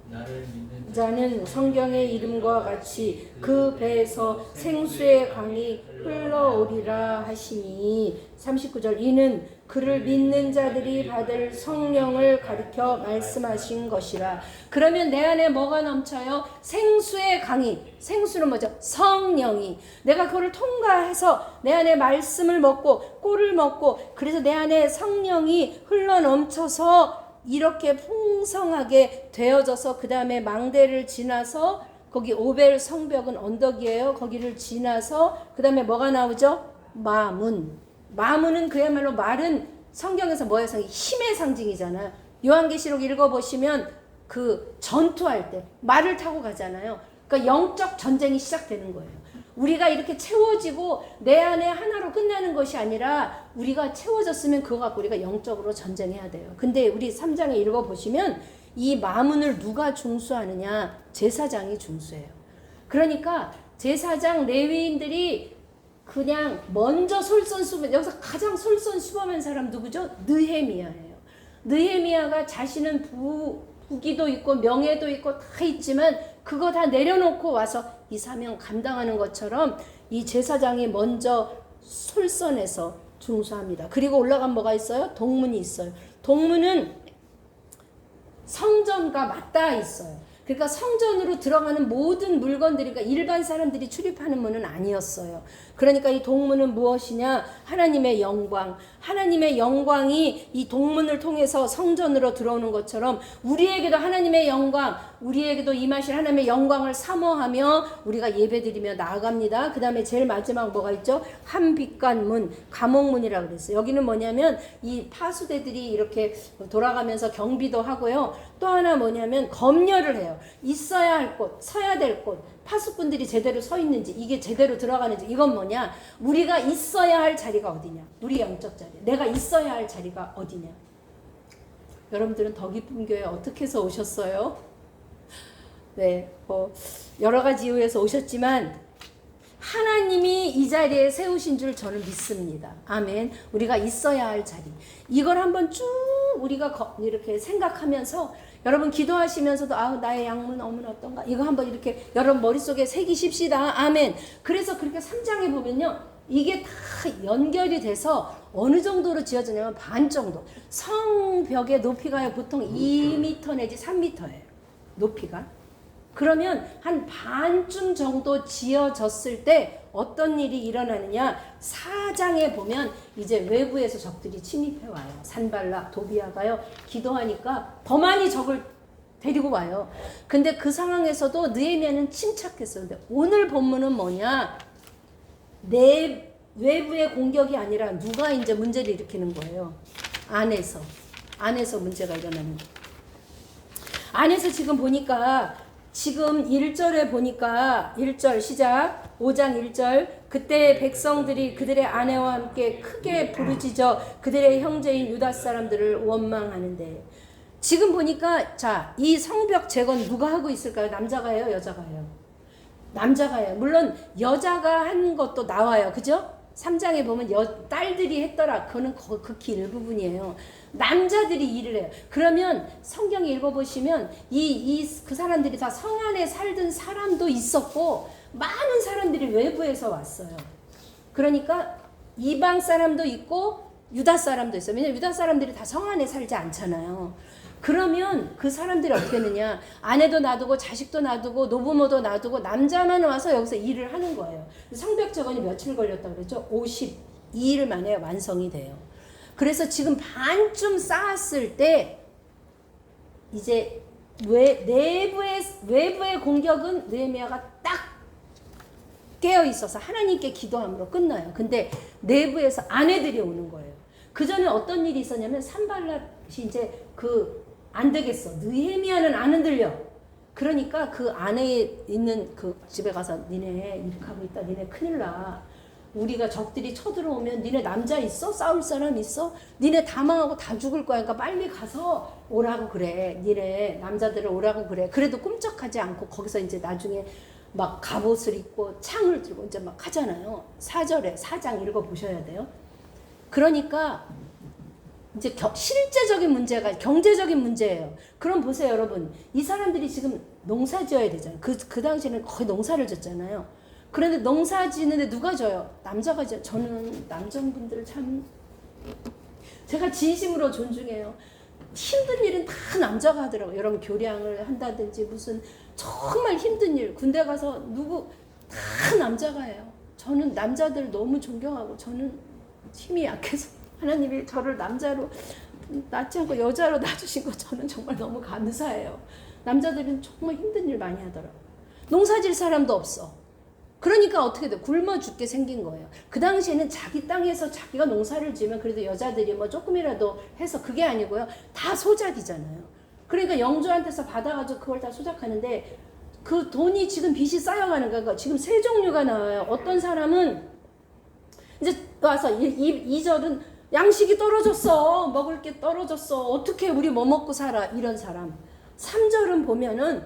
나를 믿는 자는 성경의 이름과 같이 그 배에서 생수의 강이 흘러오리라 하시니 39절 이는 그를 믿는 자들이 받을 성령을 가리켜 말씀하신 것이라. 그러면 내 안에 뭐가 넘쳐요? 생수의 강이. 생수는 뭐죠? 성령이. 내가 그걸 통과해서 내 안에 말씀을 먹고 꿀을 먹고 그래서 내 안에 성령이 흘러 넘쳐서 이렇게 풍성하게 되어져서 그 다음에 망대를 지나서 거기 오벨 성벽은 언덕이에요. 거기를 지나서 그 다음에 뭐가 나오죠? 마문. 마문은 그야말로 말은 성경에서 뭐의 상징? 힘의 상징이잖아요. 요한계시록 읽어보시면 그 전투할 때 말을 타고 가잖아요. 그러니까 영적 전쟁이 시작되는 거예요. 우리가 이렇게 채워지고 내 안에 하나로 끝나는 것이 아니라 우리가 채워졌으면 그거 갖고 우리가 영적으로 전쟁해야 돼요. 근데 우리 3장에 읽어보시면 이 마문을 누가 중수하느냐? 제사장이 중수해요. 그러니까 제사장 레위인들이 그냥 먼저 솔선수범, 여기서 가장 솔선수범한 사람 누구죠? 느헤미야예요. 느헤미야가 자신은 부기도 있고 명예도 있고 다 있지만 그거 다 내려놓고 와서 이 사명 감당하는 것처럼 이 제사장이 먼저 솔선해서 중수합니다. 그리고 올라간 뭐가 있어요? 동문이 있어요. 동문은 성전과 맞닿아 있어요. 그러니까 성전으로 들어가는 모든 물건들이, 그러니까 일반 사람들이 출입하는 문은 아니었어요. 그러니까 이 동문은 무엇이냐? 하나님의 영광. 하나님의 영광이 이 동문을 통해서 성전으로 들어오는 것처럼 우리에게도 하나님의 영광, 우리에게도 임하실 하나님의 영광을 사모하며 우리가 예배드리며 나아갑니다. 그 다음에 제일 마지막 뭐가 있죠? 한빛관문, 감옥문이라고 그랬어요. 여기는 뭐냐면 이 파수대들이 이렇게 돌아가면서 경비도 하고요. 또 하나 뭐냐면 검열을 해요. 있어야 할 곳, 서야 될 곳, 파수꾼들이 제대로 서 있는지, 이게 제대로 들어가는지. 이건 뭐냐? 우리가 있어야 할 자리가 어디냐? 우리 영적 자리. 내가 있어야 할 자리가 어디냐? 여러분들은 더 기쁨 교회 어떻게 해서 오셨어요? 네, 여러 가지 이유에서 오셨지만 하나님이 이 자리에 세우신 줄 저는 믿습니다. 아멘. 우리가 있어야 할 자리. 이걸 한번 쭉 우리가 이렇게 생각하면서 여러분 기도하시면서도 나의 양문 어문 어떤가? 이거 한번 이렇게 여러분 머릿속에 새기십시다. 아멘. 그래서 그렇게 3장에 보면요. 이게 다 연결이 돼서 어느 정도로 지어지냐면 반 정도. 성벽의 높이가 보통 2m 내지 3m예요. 높이가. 그러면 한 반쯤 정도 지어졌을 때 어떤 일이 일어나느냐? 4장에 보면 이제 외부에서 적들이 침입해 와요. 산발락, 도비아가요. 기도하니까 더 많이 적을 데리고 와요. 근데 그 상황에서도 느헤미야는 침착했어요. 근데 오늘 본문은 뭐냐? 내 외부의 공격이 아니라 누가 이제 문제를 일으키는 거예요. 안에서 문제가 일어나는 거예요. 안에서 지금 보니까 지금 1절에 보니까 1절 시작 5장 1절 그때 백성들이 그들의 아내와 함께 크게 부르짖어 그들의 형제인 유다 사람들을 원망하는데 지금 보니까 자, 이 성벽 재건 누가 하고 있을까요? 남자가 해요? 여자가 해요? 남자가 해요. 물론 여자가 한 것도 나와요. 그죠? 3장에 보면 딸들이 했더라. 그거는 극히 일부분이에요. 남자들이 일을 해요. 그러면 성경 읽어보시면 그 사람들이 다 성 안에 살던 사람도 있었고 많은 사람들이 외부에서 왔어요. 그러니까 이방 사람도 있고 유다 사람도 있어요. 왜냐면 유다 사람들이 다 성 안에 살지 않잖아요. 그러면 그 사람들이 어떻게 했느냐? 아내도 놔두고 자식도 놔두고 노부모도 놔두고 남자만 와서 여기서 일을 하는 거예요. 성벽 재건이 며칠 걸렸다고 그랬죠? 52일 만에 완성이 돼요. 그래서 지금 반쯤 쌓았을 때 이제 외부의 공격은 느헤미야가 딱 깨어 있어서 하나님께 기도함으로 끝나요. 근데 내부에서 아내들이 오는 거예요. 그 전에 어떤 일이 있었냐면 산발랏이 이제 안 되겠어. 느헤미야는 안 흔들려. 그러니까 그 안에 있는 그 집에 가서 니네 이렇게 하고 있다. 니네 큰일 나. 우리가 적들이 쳐들어오면 니네 남자 있어? 싸울 사람 있어? 니네 다 망하고 다 죽을 거야. 그러니까 빨리 가서 오라고 그래. 니네 남자들을 오라고 그래. 그래도 꿈쩍하지 않고 거기서 이제 나중에 막 갑옷을 입고 창을 들고 이제 막 하잖아요. 4절에 4장 읽어보셔야 돼요. 그러니까 이제 실제적인 문제가 경제적인 문제예요. 그럼 보세요, 여러분. 이 사람들이 지금 농사 지어야 되잖아요. 그 당시에는 거의 농사를 짓잖아요. 그런데 농사 지는데 누가 져요? 남자가 져요. 저는 남성분들을 참 제가 진심으로 존중해요. 힘든 일은 다 남자가 하더라고요. 여러분 교량을 한다든지 무슨 정말 힘든 일 군대 가서 다 남자가 해요. 저는 남자들 너무 존경하고 저는 힘이 약해서 하나님이 저를 남자로 낳지 않고 여자로 낳아주신 거 저는 정말 너무 감사해요. 남자들은 정말 힘든 일 많이 하더라고요. 농사 질 사람도 없어. 그러니까 어떻게 돼? 굶어 죽게 생긴 거예요. 그 당시에는 자기 땅에서 자기가 농사를 지으면 그래도 여자들이 뭐 조금이라도 해서 그게 아니고요. 다 소작이잖아요. 그러니까 영주한테서 받아가지고 그걸 다 소작하는데 그 돈이 지금 빚이 쌓여가는 거야. 지금 세 종류가 나와요. 어떤 사람은 이제 와서 2절은 양식이 떨어졌어. 먹을 게 떨어졌어. 어떻게 우리 뭐 먹고 살아? 이런 사람. 3절은 보면은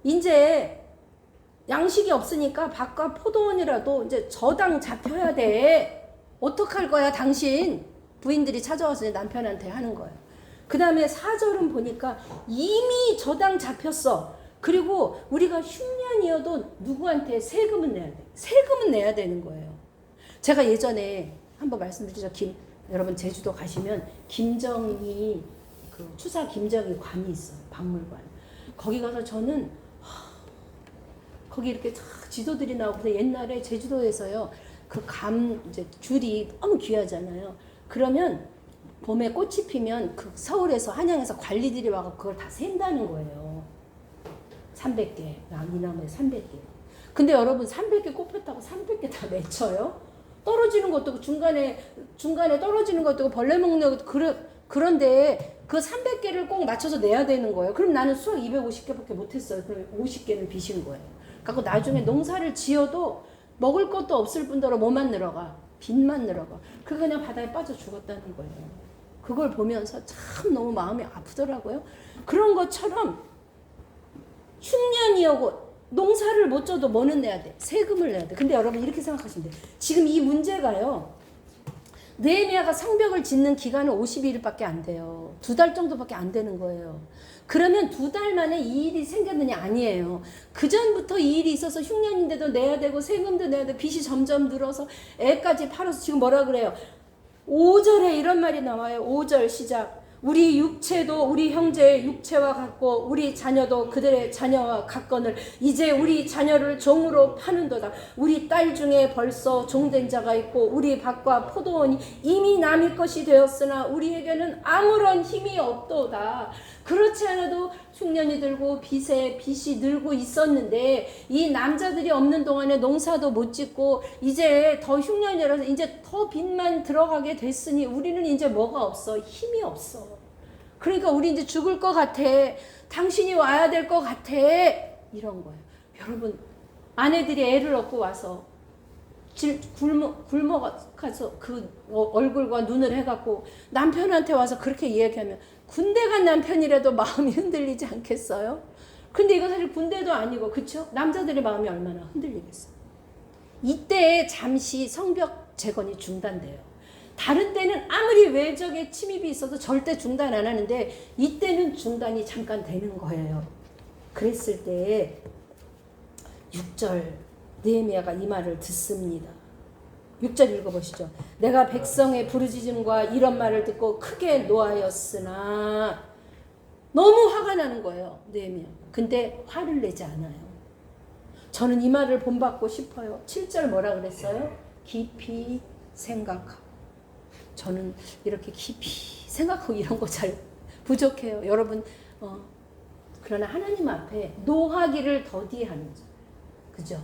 이제 양식이 없으니까 밥과 포도원이라도 이제 저당 잡혀야 돼. 어떡할 거야 당신? 부인들이 찾아와서 남편한테 하는 거예요. 그 다음에 4절은 보니까 이미 저당 잡혔어. 그리고 우리가 흉년이어도 누구한테 세금은 내야 돼. 세금은 내야 되는 거예요. 제가 예전에 한번 말씀드리죠. 여러분 제주도 가시면 김정희 그 추사 김정희 관이 있어요. 박물관. 거기 가서 저는 거기 이렇게 지도들이 나오고 옛날에 제주도에서요. 그 이제 귤이 너무 귀하잖아요. 그러면 봄에 꽃이 피면 그 서울에서 한양에서 관리들이 와서 그걸 다 센다는 거예요. 300개. 이 나무에 300개. 근데 여러분 300개 꽃 폈다고 300개 다 맺혀요? 떨어지는 것도 중간에 떨어지는 것도 벌레 먹는 것도 그런데 그 300개를 꼭 맞춰서 내야 되는 거예요. 그럼 나는 수학 250개밖에 못했어요. 그럼 50개는 빚인 거예요. 그래서 나중에 농사를 지어도 먹을 것도 없을 뿐더러 뭐만 늘어가? 빚만 늘어가. 그냥 바다에 빠져 죽었다는 거예요. 그걸 보면서 참 너무 마음이 아프더라고요. 그런 것처럼 흉년이 오고 농사를 못 져도 뭐는 내야 돼? 세금을 내야 돼. 근데 여러분 이렇게 생각하시면 돼요. 지금 이 문제가요. 느헤미야가 성벽을 짓는 기간은 52일밖에 안 돼요. 2달 정도밖에 안 되는 거예요. 그러면 2달 만에 이 일이 생겼느냐? 아니에요. 그 전부터 이 일이 있어서 흉년인데도 내야 되고 세금도 내야 되고 빚이 점점 늘어서 애까지 팔아서 지금 뭐라 그래요? 5절에 이런 말이 나와요. 5절 시작. 우리 육체도 우리 형제의 육체와 같고 우리 자녀도 그들의 자녀와 같거늘 이제 우리 자녀를 종으로 파는도다. 우리 딸 중에 벌써 종된 자가 있고 우리 밭과 포도원이 이미 남의 것이 되었으나 우리에게는 아무런 힘이 없도다. 그렇지 않아도 흉년이 들고 빚이 늘고 있었는데 이 남자들이 없는 동안에 농사도 못 짓고 이제 더 흉년이라서 이제 더 빚만 들어가게 됐으니 우리는 이제 뭐가 없어? 힘이 없어. 그러니까 우리 이제 죽을 것 같아. 당신이 와야 될 것 같아. 이런 거예요. 여러분 아내들이 애를 얻고 와서 굶어가서 그 얼굴과 눈을 해갖고 남편한테 와서 그렇게 이야기하면 군대 간 남편이라도 마음이 흔들리지 않겠어요? 근데 이거 사실 군대도 아니고 그쵸? 남자들의 마음이 얼마나 흔들리겠어요? 이때 잠시 성벽 재건이 중단돼요. 다른 때는 아무리 외적의 침입이 있어도 절대 중단 안 하는데 이때는 중단이 잠깐 되는 거예요. 그랬을 때 6절 느헤미야가 이 말을 듣습니다. 6절 읽어보시죠. 내가 백성의 부르짖음과 이런 말을 듣고 크게 노하였으나 너무 화가 나는 거예요. 느헤미야. 근데 화를 내지 않아요. 저는 이 말을 본받고 싶어요. 7절 뭐라 그랬어요? 깊이 생각하고. 저는 이렇게 깊이 생각하고 이런 거 잘 부족해요. 여러분 그러나 하나님 앞에 노하기를 더디하는 자. 그죠?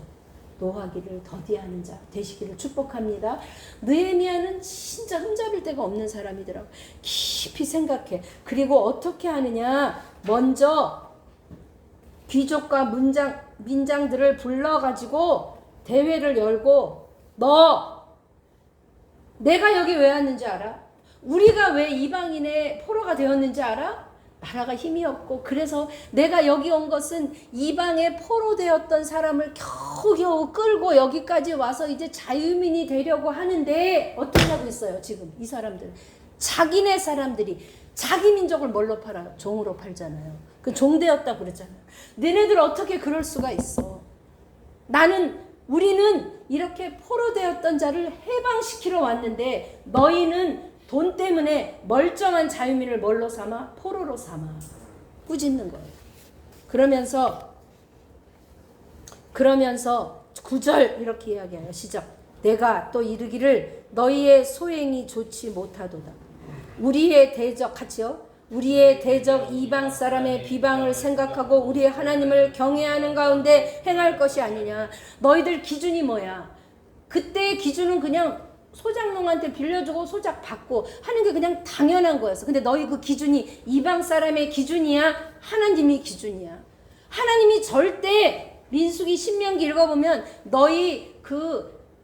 노하기를 더디하는 자 되시기를 축복합니다. 느헤미야는 진짜 흠잡을 데가 없는 사람이더라고. 깊이 생각해. 그리고 어떻게 하느냐? 먼저 귀족과 민장들을 불러가지고 대회를 열고 내가 여기 왜 왔는지 알아? 우리가 왜 이방인의 포로가 되었는지 알아? 나라가 힘이 없고 그래서 내가 여기 온 것은 이방의 포로 되었던 사람을 겨우겨우 끌고 여기까지 와서 이제 자유민이 되려고 하는데 어떻게 하고 있어요 지금 이 사람들. 자기네 사람들이 자기 민족을 뭘로 팔아요? 종으로 팔잖아요. 그 종되었다고 그랬잖아요. 너네들 어떻게 그럴 수가 있어. 우리는 이렇게 포로 되었던 자를 해방시키러 왔는데 너희는 돈 때문에 멀쩡한 자유민을 뭘로 삼아? 포로로 삼아. 꾸짖는 거예요. 그러면서 9절 이렇게 이야기해요. 시작. 내가 또 이르기를 너희의 소행이 좋지 못하도다. 우리의 대적 같이요. 우리의 대적 이방 사람의 비방을 생각하고 우리의 하나님을 경외하는 가운데 행할 것이 아니냐. 너희들 기준이 뭐야? 그때의 기준은 그냥 소작농한테 빌려주고 소작 받고 하는 게 그냥 당연한 거였어. 근데 너희 그 기준이 이방 사람의 기준이야? 하나님의 기준이야? 하나님이 절대 민수기 신명기 읽어보면 너희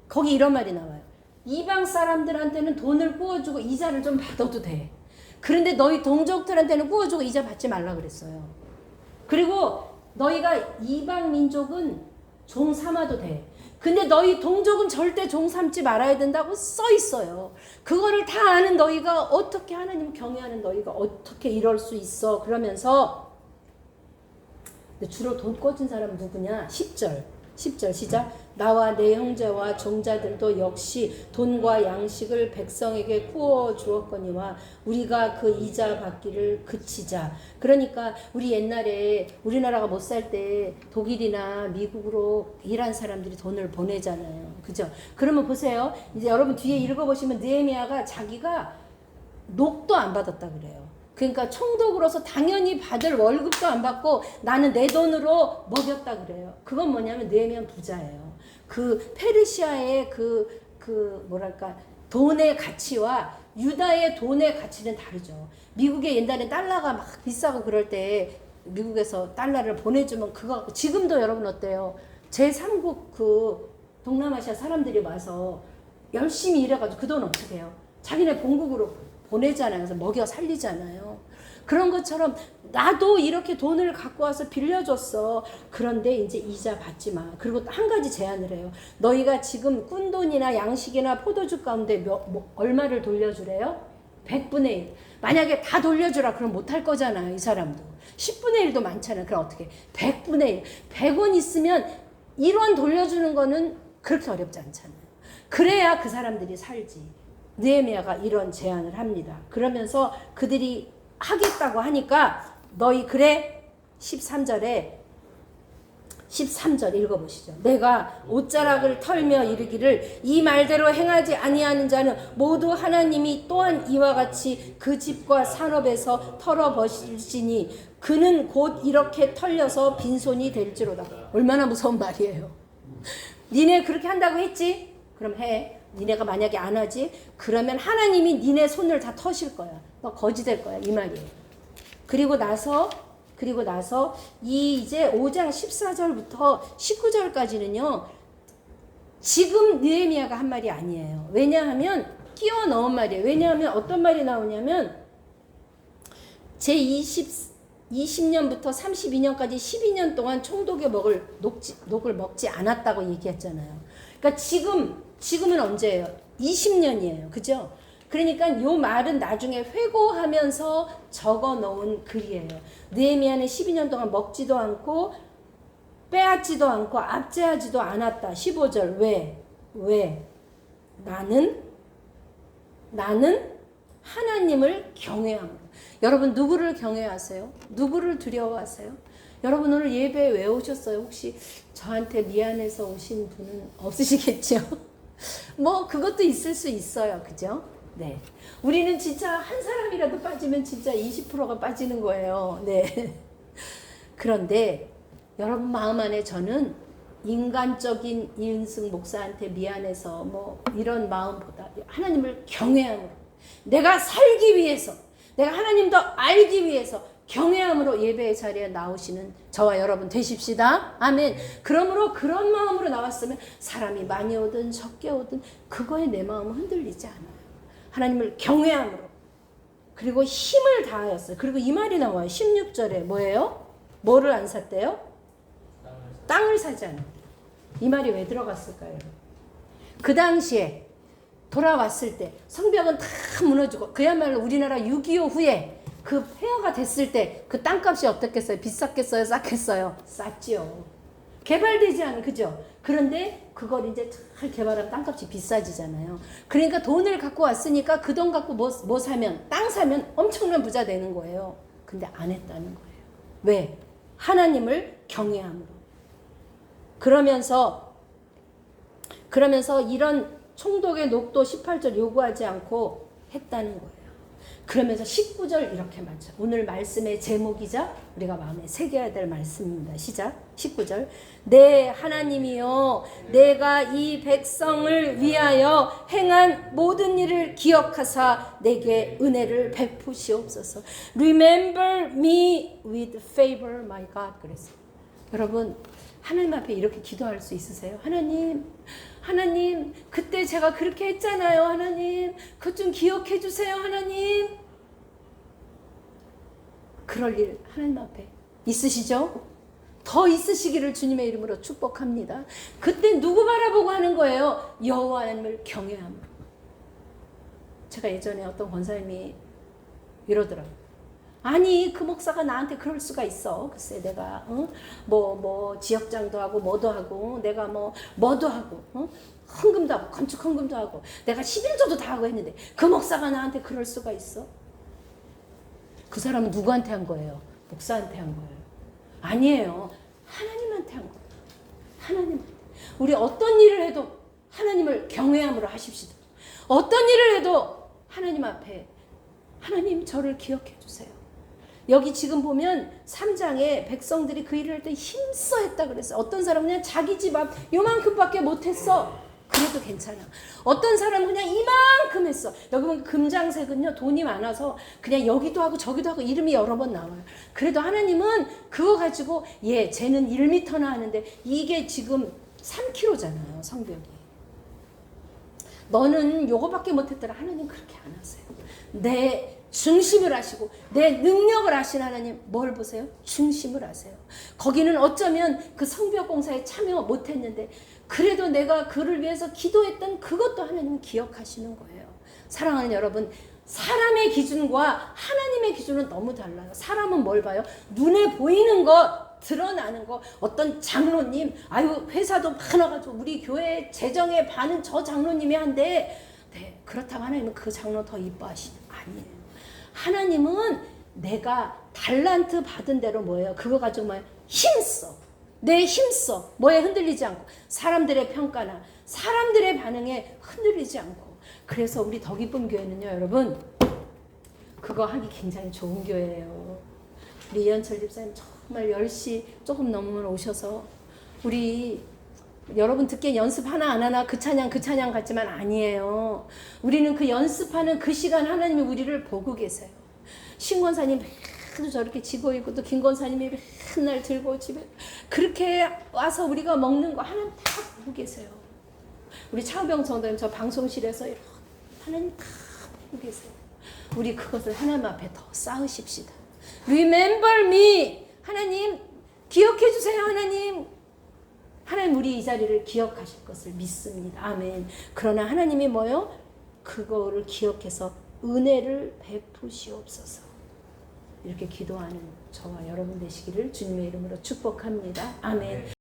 거기 이런 말이 나와요. 이방 사람들한테는 돈을 구워주고 이자를 좀 받아도 돼. 그런데 너희 동족들한테는 구워주고 이자 받지 말라 그랬어요. 그리고 너희가 이방 민족은 종 삼아도 돼. 근데 너희 동족은 절대 종 삼지 말아야 된다고 써 있어요. 그거를 다 아는 너희가 어떻게 하나님 경외하는 너희가 어떻게 이럴 수 있어? 그러면서 근데 주로 돈 꽂은 사람은 누구냐? 10절 시작. 나와 내 형제와 종자들도 역시 돈과 양식을 백성에게 구워 주었거니와 우리가 그 이자 받기를 그치자. 그러니까 우리 옛날에 우리나라가 못 살 때 독일이나 미국으로 일한 사람들이 돈을 보내잖아요. 그죠? 그러면 보세요. 이제 여러분 뒤에 읽어보시면 느헤미야가 자기가 녹도 안 받았다 그래요. 그러니까 총독으로서 당연히 받을 월급도 안 받고 나는 내 돈으로 먹였다 그래요. 그건 뭐냐면 느헤미야는 부자예요. 그 페르시아의 뭐랄까 돈의 가치와 유다의 돈의 가치는 다르죠. 미국에 옛날에 달러가 막 비싸고 그럴 때 미국에서 달러를 보내주면 그거 지금도 여러분 어때요? 제3국 그 동남아시아 사람들이 와서 열심히 일해가지고 그 돈 어떻게 해요? 자기네 본국으로 보내잖아요. 그래서 먹여 살리잖아요. 그런 것처럼 나도 이렇게 돈을 갖고 와서 빌려줬어. 그런데 이제 이자 받지 마. 그리고 한 가지 제안을 해요. 너희가 지금 꾼돈이나 양식이나 포도주 가운데 얼마를 돌려주래요? 100분의 1. 만약에 다 돌려주라 그럼 못할 거잖아요. 이 사람도. 10분의 1도 많잖아요. 그럼 어떻게? 100분의 1. 100원 있으면 1원 돌려주는 거는 그렇게 어렵지 않잖아요. 그래야 그 사람들이 살지. 느헤미야가 이런 제안을 합니다. 그러면서 그들이 하겠다고 하니까 너희 그래 13절 읽어보시죠. 내가 옷자락을 털며 이르기를 이 말대로 행하지 아니하는 자는 모두 하나님이 또한 이와 같이 그 집과 산업에서 털어버리시니 그는 곧 이렇게 털려서 빈손이 될지로다. 얼마나 무서운 말이에요. 니네 그렇게 한다고 했지? 그럼 해. 니네가 만약에 안 하지? 그러면 하나님이 니네 손을 다 터실 거야. 너 거지 될 거야. 이 말이에요. 그리고 나서 이제 5장 14절부터 19절까지는요. 지금 느헤미야가 한 말이 아니에요. 왜냐하면 끼워 넣은 말이에요. 왜냐하면 어떤 말이 나오냐면 제20년부터 32년까지 12년 동안 총독의 녹을 먹지 않았다고 얘기했잖아요. 그러니까 지금은 언제예요? 20년이에요. 그죠? 그러니까 요 말은 나중에 회고하면서 적어 놓은 글이에요. 느헤미야는 12년 동안 먹지도 않고 빼앗지도 않고 압제하지도 않았다. 15절. 왜? 나는 하나님을 경외함으로. 여러분 누구를 경외하세요? 누구를 두려워하세요? 여러분 오늘 예배에 왜 오셨어요? 혹시 저한테 미안해서 오신 분은 없으시겠죠? 뭐 그것도 있을 수 있어요. 그죠? 네. 우리는 진짜 한 사람이라도 빠지면 진짜 20%가 빠지는 거예요. 네. 그런데 여러분 마음 안에 저는 인간적인 이은승 목사한테 미안해서 뭐 이런 마음보다 하나님을 경외함으로 내가 살기 위해서 내가 하나님 더 알기 위해서 경외함으로 예배의 자리에 나오시는 저와 여러분 되십시다. 아멘. 그러므로 그런 마음으로 나왔으면 사람이 많이 오든 적게 오든 그거에 내 마음은 흔들리지 않아요. 하나님을 경외함으로 그리고 힘을 다하였어요. 그리고 이 말이 나와요. 16절에 뭐예요? 뭐를 안 샀대요? 땅을 사지 않았대요. 이 말이 왜 들어갔을까요? 그 당시에 돌아왔을 때 성벽은 다 무너지고 그야말로 우리나라 6.25 후에 그 폐허가 됐을 때 그 땅값이 어떻겠어요? 비쌌겠어요? 쌌겠어요? 쌌지요. 개발되지 않은 그죠? 그런데 그걸 이제 잘 개발하면 땅값이 비싸지잖아요. 그러니까 돈을 갖고 왔으니까 그 돈 갖고 뭐 사면 땅 사면 엄청난 부자 되는 거예요. 근데 안 했다는 거예요. 왜? 하나님을 경외함으로. 그러면서 이런 총독의 녹도 18절 요구하지 않고 했다는 거예요. 그러면서 19절 이렇게 맞죠. 오늘 말씀의 제목이자 우리가 마음에 새겨야 될 말씀입니다. 시작. 19절. 내 하나님이여 내가 이 백성을 위하여 행한 모든 일을 기억하사 내게 은혜를 베푸시옵소서. Remember me with favor, my God. 그랬어요. 여러분 하나님 앞에 이렇게 기도할 수 있으세요? 하나님 그때 제가 그렇게 했잖아요. 하나님 그것 좀 기억해 주세요. 하나님. 그럴 일 하나님 앞에 있으시죠? 더 있으시기를 주님의 이름으로 축복합니다. 그때 누구 바라보고 하는 거예요? 여호와 하나님을 경외함. 제가 예전에 어떤 권사님이 이러더라고요. 아니 그 목사가 나한테 그럴 수가 있어. 글쎄 내가 뭐 지역장도 하고 뭐도 하고 내가 뭐도 하고 헌금도 하고 건축 헌금도 하고 내가 11조도 다 하고 했는데 그 목사가 나한테 그럴 수가 있어? 그 사람은 누구한테 한 거예요? 목사한테 한 거예요. 아니에요. 하나님한테 한 거예요. 하나님한테. 우리 어떤 일을 해도 하나님을 경외함으로 하십시다. 어떤 일을 해도 하나님 앞에 하나님 저를 기억해 주세요. 여기 지금 보면 3장에 백성들이 그 일을 할 때 힘써 했다 그랬어요. 어떤 사람은 그냥 자기 집 앞 요만큼밖에 못했어. 그래도 괜찮아. 어떤 사람은 그냥 이만큼 했어. 여기 보면 금장색은요 돈이 많아서 그냥 여기도 하고 저기도 하고 이름이 여러 번 나와요. 그래도 하나님은 그거 가지고 쟤는 1m나 하는데 이게 지금 3kg잖아요 성벽이. 너는 요거밖에 못했더라. 하나님 그렇게 안 하세요. 내 중심을 아시고 내 능력을 아신 하나님 뭘 보세요? 중심을 아세요. 거기는 어쩌면 그 성벽 공사에 참여 못했는데 그래도 내가 그를 위해서 기도했던 그것도 하나님 기억하시는 거예요. 사랑하는 여러분, 사람의 기준과 하나님의 기준은 너무 달라요. 사람은 뭘 봐요? 눈에 보이는 것, 드러나는 거. 어떤 장로님, 회사도 많아가지고 우리 교회 재정에 반은 저 장로님이 한데, 네, 그렇다고 하나님은 그 장로 더 이뻐하시는 아니에요. 하나님은 내가 달란트 받은 대로 뭐예요? 그거 가지고 뭐예요? 힘써. 내 힘써. 뭐에 흔들리지 않고 사람들의 평가나 사람들의 반응에 흔들리지 않고. 그래서 우리 더 기쁨 교회는요 여러분 그거 하기 굉장히 좋은 교회예요. 우리 이현철 집사님 정말 10시 조금 넘으면 오셔서 우리 여러분 듣기에 연습 하나 안 하나 그 찬양 같지만 아니에요. 우리는 그 연습하는 그 시간 하나님이 우리를 보고 계세요. 신권사님 맨날 저렇게 지고 있고 또 김권사님이 맨날 들고 집에 그렇게 와서 우리가 먹는 거 하나님 다 보고 계세요. 우리 차우병 성도님 저 방송실에서 이렇게 하나님 다 보고 계세요. 우리 그것을 하나님 앞에 더 쌓으십시다. Remember me. 하나님 기억해 주세요. 하나님 우리 이 자리를 기억하실 것을 믿습니다. 아멘. 그러나 하나님이 뭐요? 그거를 기억해서 은혜를 베푸시옵소서. 이렇게 기도하는 저와 여러분 되시기를 주님의 이름으로 축복합니다. 아멘.